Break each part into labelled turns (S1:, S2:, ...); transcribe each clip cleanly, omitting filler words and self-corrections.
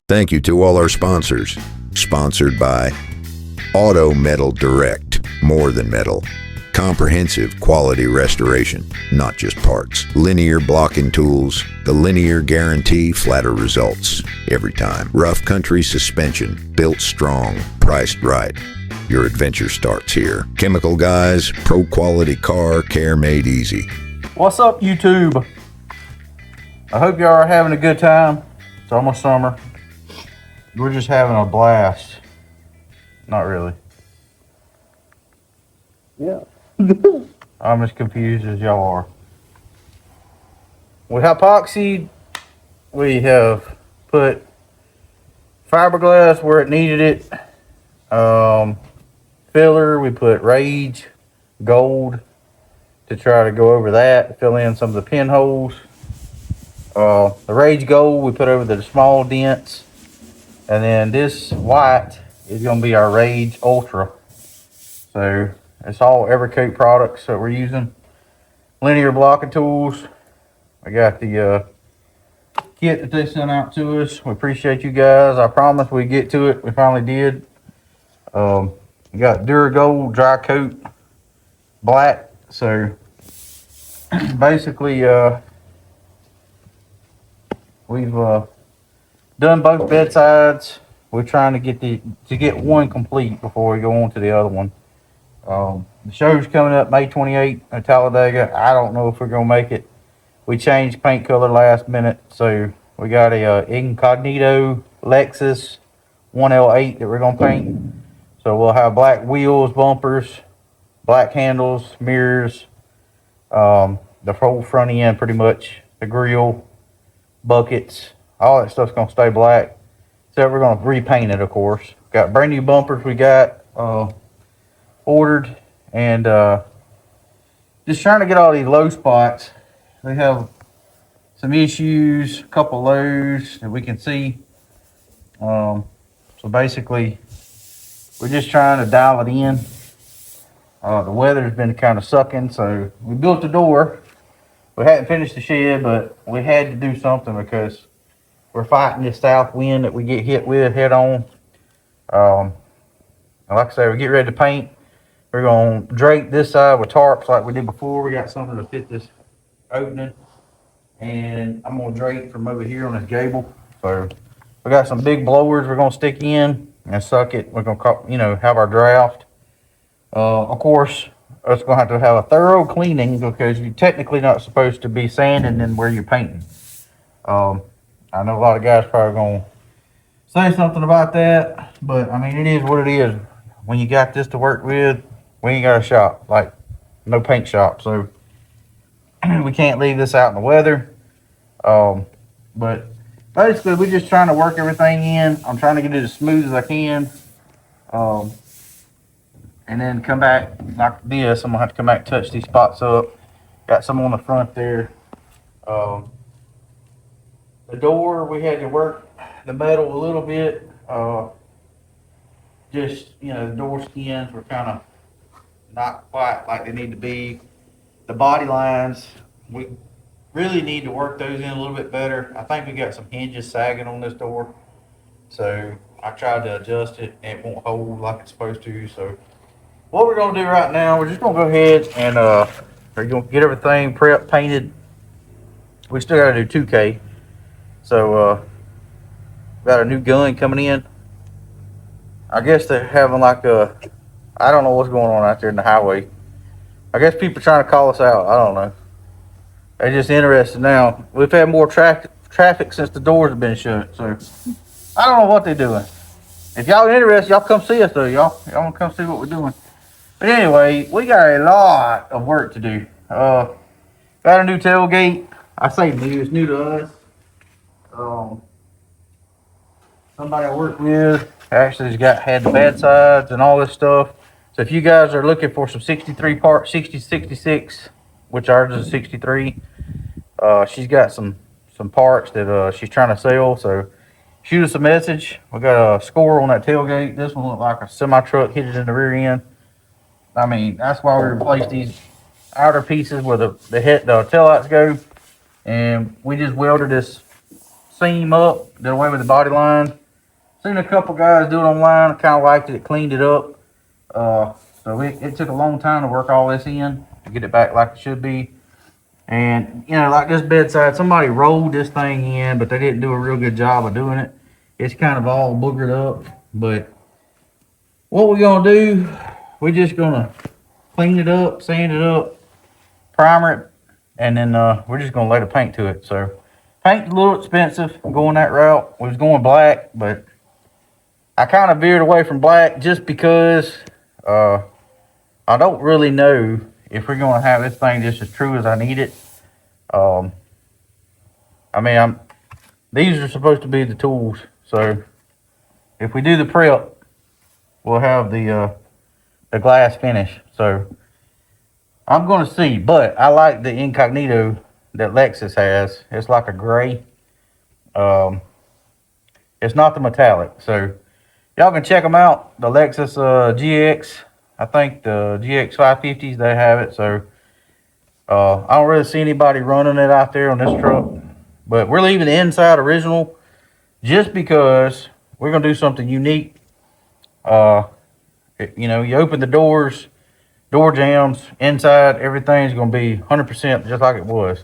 S1: Thank you to all our sponsors. Sponsored by Auto Metal Direct, more than metal. Comprehensive quality restoration, not just parts. Linear blocking tools, the linear guarantee, flatter results every time. Rough Country suspension, built strong, priced right. Your adventure starts here. Chemical Guys, pro quality car care made easy.
S2: What's up, YouTube? I hope y'all are having a good time. It's almost summer. We're just having a blast. Not really.
S3: Yeah.
S2: I'm as confused as y'all are. With epoxy, we have put fiberglass where it needed it. Filler, we put Rage Gold to try to go over that, fill in some of the pinholes. The Rage Gold we put over the small dents. And then this white is going to be our Rage Ultra. So it's all Evercoat products that we're using. Linear blocking tools. I got the kit that they sent out to us. We appreciate you guys. I promised we'd get to it. We finally did. We got Duragold dry coat black. So basically we've done both bedsides. We're trying to get one complete before we go on to the other one. The show's coming up May 28th in Talladega. I don't know if we're gonna make it. We changed paint color last minute, so we got a Incognito Lexus 1L8 that we're gonna paint. So we'll have black wheels, bumpers, black handles, mirrors, the whole front end pretty much, the grill, buckets, all that stuff's gonna stay black. So we're gonna repaint it, of course. Got brand new bumpers we got ordered, and just trying to get all these low spots. We have some issues, a couple lows that we can see. So basically, we're just trying to dial it in. The weather's been kind of sucking, so we built the door. We hadn't finished the shed, but we had to do something because we're fighting this south wind that we get hit with head on. Like I say, we get ready to paint. We're gonna drape this side with tarps like we did before. We got something to fit this opening, and I'm gonna drape from over here on this gable. So we got some big blowers we're gonna stick in and suck it. We're gonna, have our draft. Of course, it's gonna have a thorough cleaning because you're technically not supposed to be sanding in where you're painting. I know a lot of guys probably gonna say something about that, but I mean, it is what it is. When you got this to work with, we ain't got a shop, like no paint shop, so we can't leave this out in the weather. But basically, we're just trying to work everything in. I'm trying to get it as smooth as I can, and then come back like this. I'm gonna have to come back and touch these spots up. Got some on the front there. The door, we had to work the metal a little bit. The door skins were kind of not quite like they need to be. The body lines, we really need to work those in a little bit better. I think we got some hinges sagging on this door. So I tried to adjust it and it won't hold like it's supposed to. So what we're gonna do right now, we're just gonna go ahead and we're gonna get everything prepped, painted. We still gotta do 2K. So got a new gun coming in. I guess they're having like I don't know what's going on out there in the highway. I guess people are trying to call us out. I don't know. They're just interested now. We've had more traffic since the doors have been shut. So I don't know what they're doing. If y'all are interested, y'all come see us though. Y'all want to come see what we're doing. But anyway, we got a lot of work to do. Got a new tailgate. I say new, it's new to us. Somebody I work with actually had the bad sides and all this stuff. So if you guys are looking for some 63 part, 60, 66, which ours is 63, she's got some parts that she's trying to sell. So shoot us a message. We got a score on that tailgate. This one looked like a semi truck hit it in the rear end. I mean, that's why we replaced these outer pieces where the tail lights go, and we just welded this seam up, did away with the body line. Seen a couple guys do it online. I kind of liked it. It cleaned it up. So it took a long time to work all this in to get it back like it should be. And, you know, like this bedside, somebody rolled this thing in, but they didn't do a real good job of doing it. It's kind of all boogered up. But what we're going to do, we're just going to clean it up, sand it up, primer it, and then we're just going to lay the paint to it. So paint's a little expensive going that route. We was going black, but I kind of veered away from black just because I don't really know if we're going to have this thing just as true as I need it. I mean, these are supposed to be the tools. So if we do the prep, we'll have the glass finish. So I'm going to see, but I like the Incognito that Lexus has. It's like a gray. It's not the metallic. So y'all can check them out. The Lexus GX, I think the GX550s, they have it. So I don't really see anybody running it out there on this truck. But we're leaving the inside original just because we're going to do something unique. You know, you open the doors, door jams, inside, everything's going to be 100% just like it was.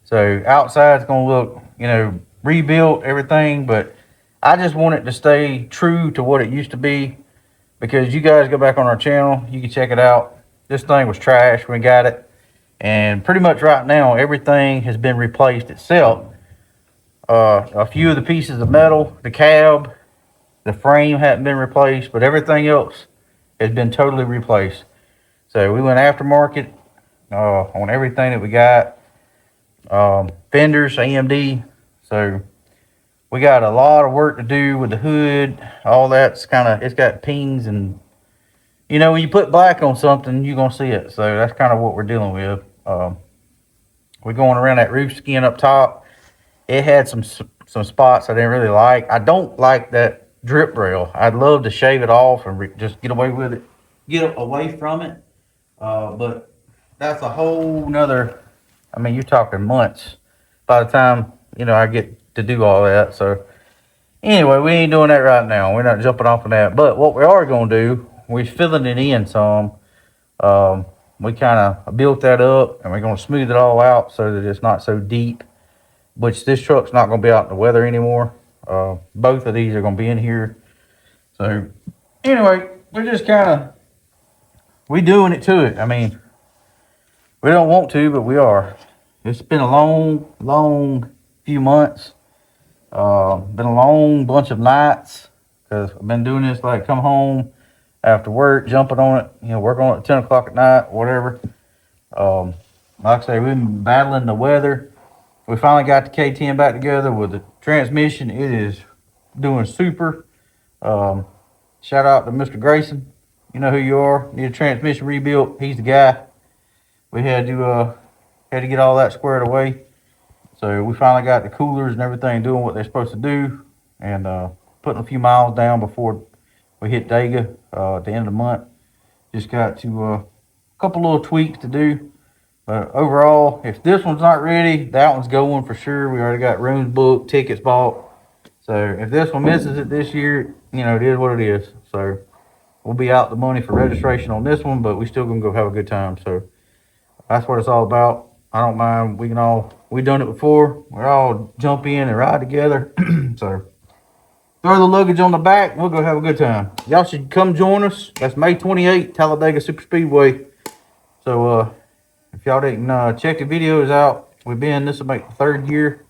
S2: So outside's going to look, you know, rebuilt, everything. But I just want it to stay true to what it used to be. Because you guys go back on our channel, you can check it out. This thing was trash when we got it. And pretty much right now, everything has been replaced except a few of the pieces of metal, the cab, the frame hadn't been replaced, but everything else has been totally replaced. So we went aftermarket on everything that we got. Fenders, AMD. So we got a lot of work to do with the hood. All that's kind of, it's got pings, and you know, when you put black on something, you're gonna see it. So that's kind of what we're dealing with. We're going around that roof skin up top. It had some spots I didn't really like. I don't like that drip rail. I'd love to shave it off and just get away with it, get away from it. But that's a whole nother, I mean, you're talking months by the time, you know, I get to do all that. So anyway, we ain't doing that right now. We're not jumping off of that. But what we are going to do, we're filling it in some. We kind of built that up, and we're going to smooth it all out so that it's not so deep, which this truck's not going to be out in the weather anymore. Both of these are going to be in here. So anyway, we're just kind of, we doing it to it. I mean, we don't want to, but we are. It's been a long few months. Been a long bunch of nights, because I've been doing this, like come home after work, jumping on it, you know, working on it at 10 o'clock at night, whatever. Like I say, we've been battling the weather. We finally got the K10 back together with the transmission. It is doing super. Shout out to Mr. Grayson. You know who you are. Need a transmission rebuilt. He's the guy. We had to get all that squared away. So we finally got the coolers and everything doing what they're supposed to do, and putting a few miles down before we hit Dega at the end of the month. Just got to a couple little tweaks to do. But overall, if this one's not ready, that one's going for sure. We already got rooms booked, tickets bought. So if this one misses it this year, you know, it is what it is. So we'll be out the money for registration on this one, but we still gonna go have a good time. So that's what it's all about. I don't mind. We done it before. We're all jump in and ride together. So throw the luggage on the back. We'll go have a good time. Y'all should come join us. That's May 28th, Talladega Super Speedway. So if y'all didn't check the videos out, this will make the third year.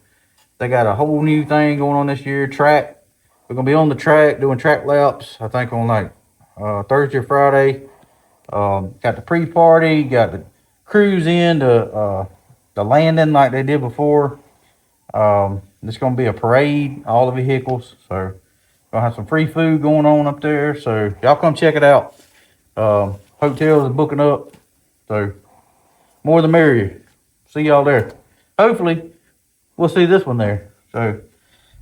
S2: They got a whole new thing going on this year. Track. We're gonna be on the track doing track laps. I think on like Thursday or Friday. Got the pre-party. Got the cruise in to the landing like they did before. It's gonna be a parade, all the vehicles. So gonna have some free food going on up there. So y'all come check it out. Hotels are booking up. So more the merrier. See y'all there. Hopefully we'll see this one there. So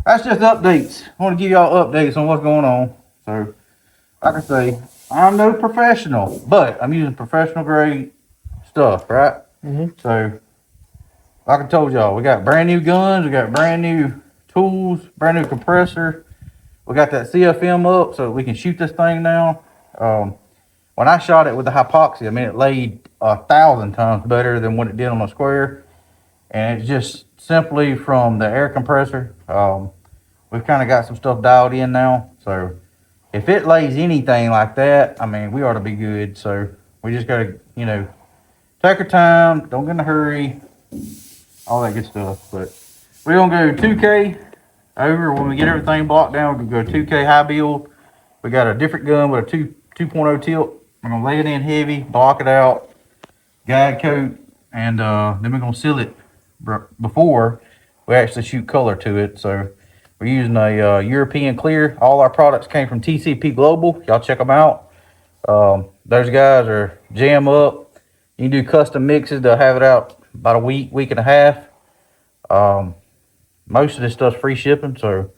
S2: that's just updates. I want to give y'all updates on what's going on. So like I say, I'm no professional, but I'm using professional grade stuff, right? So like I told y'all, we got brand new guns, we got brand new tools, brand new compressor. We got that CFM up so we can shoot this thing now. When I shot it with the hypoxia, I mean, it laid 1,000 times better than what it did on a square. And it's just simply from the air compressor. We've kind of got some stuff dialed in now. So if it lays anything like that, I mean, we ought to be good. So we just got to, you know, take our time. Don't get in a hurry. All that good stuff. But we're going to go 2K over when we get everything blocked down. We're going to go 2K high build. We got a different gun with a 2.0 tilt. I'm going to lay it in heavy, block it out, guide coat, and then we're going to seal it before we actually shoot color to it. So we're using a European clear. All our products came from TCP Global. Y'all check them out. Those guys are jam up. You can do custom mixes. They'll have it out about a week and a half. Most of this stuff's free shipping. So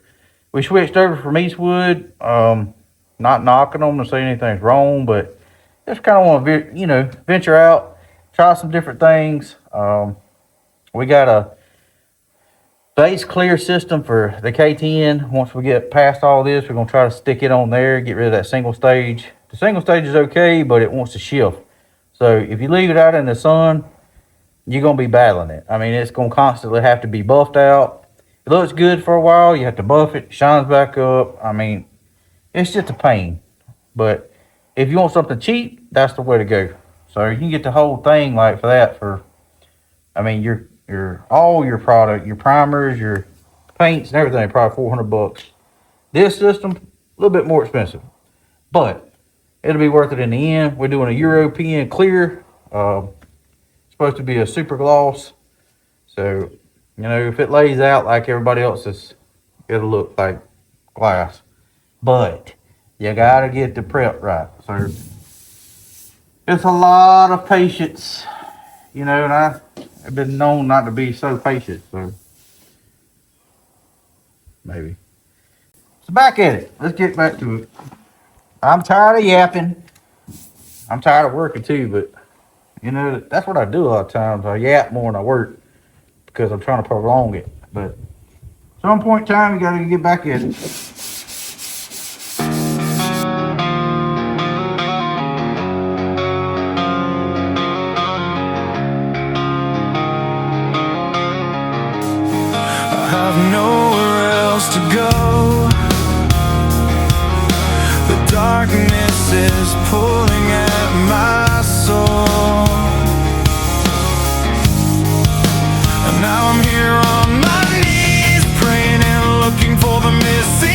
S2: we switched over from Eastwood. Not knocking them to say anything's wrong, but just kind of want to, you know, venture out, try some different things. We got a base clear system for the K10. Once we get past all this, we're going to try to stick it on there, get rid of that single stage. The single stage is okay, but it wants to shift. So if you leave it out in the sun, you're going to be battling it. I mean, it's going to constantly have to be buffed out. It looks good for a while. You have to buff it, shines back up. I mean, it's just a pain. But if you want something cheap, that's the way to go. So you can get the whole thing like for that for, I mean, all your product, your primers, your paints and everything, probably $400. This system, a little bit more expensive, but it'll be worth it in the end. We're doing a European clear. Supposed to be a super gloss. So, you know, if it lays out like everybody else's, it'll look like glass. But you gotta get the prep right. So it's a lot of patience, you know, and I've been known not to be so patient, so maybe. So back at it. Let's get back to it. I'm tired of yapping. I'm tired of working too, but you know, that's what I do a lot of times. I yap more than I work because I'm trying to prolong it. But at some point in time, you gotta get back at it.
S3: Nowhere else to go. The darkness is pulling at my soul, and now I'm here on my knees, praying and looking for the missing